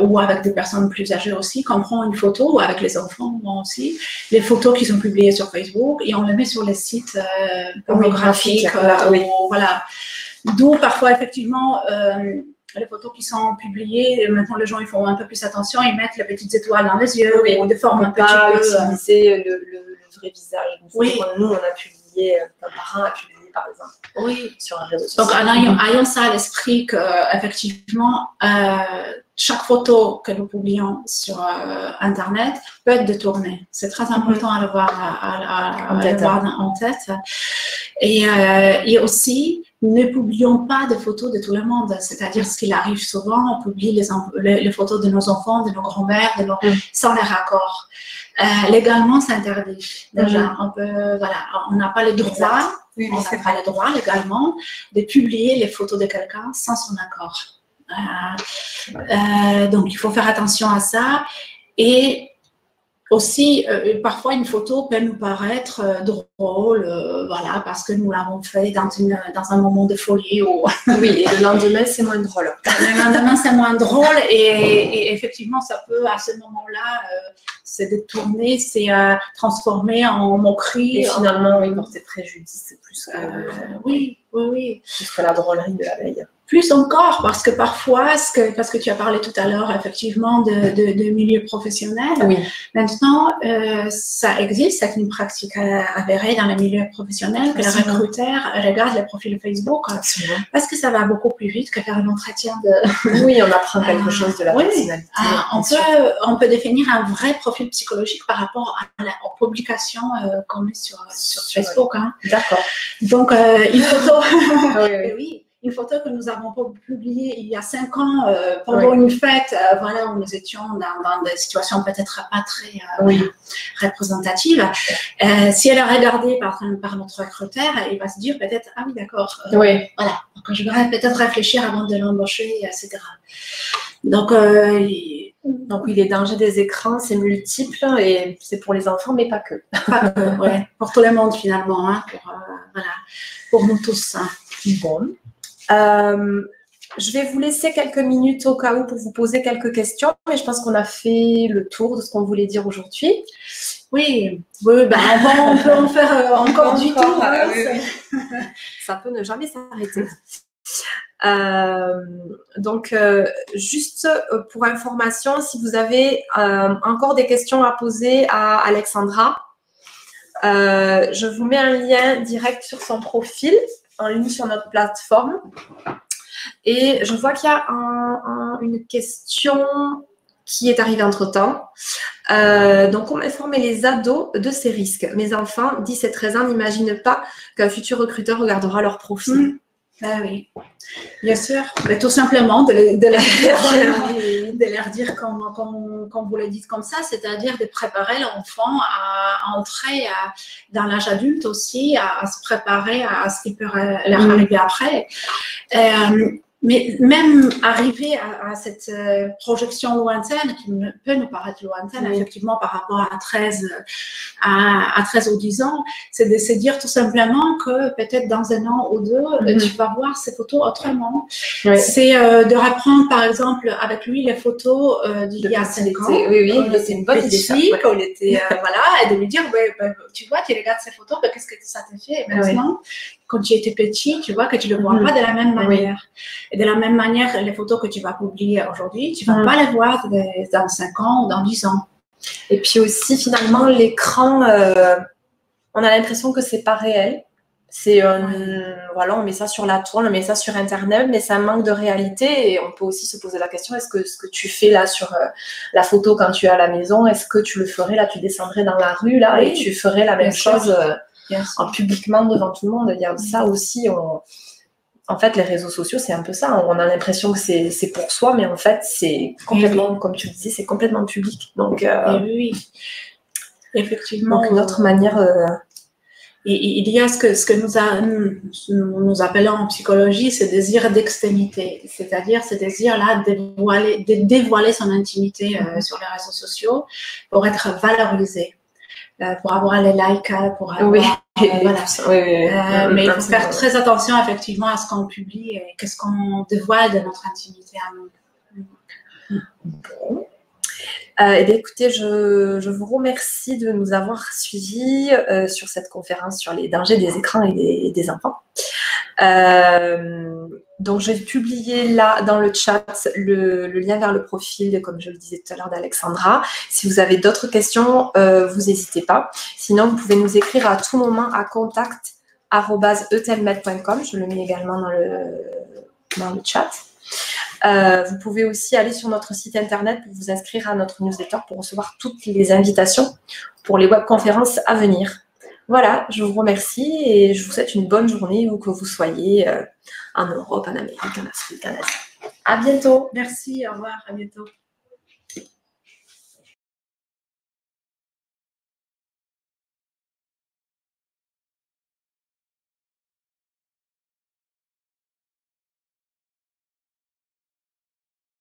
ou avec des personnes plus âgées aussi, qu'on prend une photo, ou avec les enfants aussi, les photos qui sont publiées sur Facebook et on les met sur les sites pornographiques. Voilà. D'où parfois, effectivement, les photos qui sont publiées, maintenant les gens ils font un peu plus attention, ils mettent les petites étoiles dans les yeux ou des formes un petit peu... utiliser le vrai visage. Nous, on a publié, un parent a publié par exemple, sur un réseau social. Donc, ayons ça à l'esprit qu'effectivement, chaque photo que nous publions sur Internet peut être détournée. C'est très important à le voir, à le voir en tête. Et aussi, ne publions pas de photos de tout le monde. C'est-à-dire, ce qu'il arrive souvent, on publie les photos de nos enfants, de nos grands-mères, sans les raccords. Légalement, c'est interdit. Déjà, on n'a pas le droit, légalement de publier les photos de quelqu'un sans son accord. Donc, il faut faire attention à ça. Et aussi, parfois, une photo peut nous paraître drôle, parce que nous l'avons fait dans un moment de folie. Oui, et le lendemain, c'est moins drôle. Le lendemain, c'est moins drôle et effectivement, ça peut, à ce moment-là, se détourner, c'est transformer en moquerie. Et finalement, porter préjudice plus que... oui. Plus que la drôlerie de la veille. Plus encore, parce que parfois, parce que tu as parlé tout à l'heure, effectivement, de milieu professionnel. Oui. Maintenant, ça existe, c'est une pratique avérée dans le milieu professionnel, que les recruteurs regardent les profils Facebook. Absolument. Parce que ça va beaucoup plus vite que faire un entretien de... Oui, on apprend quelque chose de la personnalité. On peut définir un vrai profil psychologique par rapport aux publications qu'on met sur Facebook. Hein. D'accord. Donc, une photo... oui. Une photo que nous avons publiée il y a 5 ans pendant une fête, où nous étions dans des situations peut-être pas très représentatives. Si elle est regardée par notre recruteur, il va se dire peut-être, ah oui, d'accord. Voilà. Donc, je devrais peut-être réfléchir avant de l'embaucher, etc. Donc, les dangers des écrans, c'est multiple et c'est pour les enfants, mais pas que. Pas que, pour tout le monde finalement, hein, pour nous tous. Hein. Bon. Je vais vous laisser quelques minutes au cas où pour vous poser quelques questions, mais je pense qu'on a fait le tour de ce qu'on voulait dire aujourd'hui. Oui, on peut en faire encore du tour. Ça peut ne jamais s'arrêter. Donc, juste pour information, si vous avez encore des questions à poser à Alexandra, je vous mets un lien direct sur son profil en ligne sur notre plateforme. Et je vois qu'il y a une question qui est arrivée entre-temps. Donc, comment informer les ados de ces risques? Mes enfants, 10 et 13 ans, n'imaginent pas qu'un futur recruteur regardera leur profil. Oui, bien sûr. Mais tout simplement de leur dire comme vous le dites comme ça, c'est-à-dire de préparer l'enfant à entrer dans l'âge adulte aussi, à se préparer à ce qui peut leur arriver après. Mais même arriver à cette projection lointaine, qui peut nous paraître lointaine, effectivement, par rapport à 13 ou 10 ans, c'est de se dire tout simplement que peut-être dans 1 an ou 2, tu vas voir ces photos autrement. Oui. C'est de reprendre, par exemple, avec lui les photos d'il y a 5 ans. C'est une bonne idée. Quand il était, et de lui dire, tu vois, tu regardes ces photos, qu'est-ce que ça te fait maintenant? Quand tu étais petit, tu vois que tu ne le vois pas de la même manière. Et de la même manière, les photos que tu vas publier aujourd'hui, tu ne vas pas les voir dans 5 ans ou dans 10 ans. Et puis aussi, finalement, l'écran, on a l'impression que ce n'est pas réel. C'est on met ça sur la toile, on met ça sur Internet, mais ça manque de réalité. Et on peut aussi se poser la question, est-ce que ce que tu fais là sur la photo quand tu es à la maison, est-ce que tu le ferais là, tu descendrais dans la rue là et tu ferais la même chose publiquement devant tout le monde? Il y a ça aussi. En fait, les réseaux sociaux, c'est un peu ça. On a l'impression que c'est pour soi, mais en fait, c'est complètement, comme tu le disais, c'est complètement public. Donc, effectivement. Donc, une autre manière... Il y a ce que nous appelons en psychologie, ce désir d'exténuité. C'est-à-dire ce désir-là de dévoiler son intimité sur les réseaux sociaux pour être valorisé. Pour avoir les likes, pour avoir... mais il faut faire très attention effectivement à ce qu'on publie et qu'est-ce qu'on dévoile de notre intimité à nous. Bon. Écoutez, je vous remercie de nous avoir suivis sur cette conférence sur les dangers des écrans et des enfants. Donc, je vais publier là dans le chat le lien vers le profil, comme je le disais tout à l'heure, d'Alexandra. Si vous avez d'autres questions, vous n'hésitez pas. Sinon, vous pouvez nous écrire à tout moment à contact@etelmed.com. Je le mets également dans le chat. Vous pouvez aussi aller sur notre site internet pour vous inscrire à notre newsletter pour recevoir toutes les invitations pour les webconférences à venir. Voilà, je vous remercie et je vous souhaite une bonne journée où que vous soyez en Europe, en Amérique, en Afrique, en Asie. À bientôt. Merci, au revoir, à bientôt.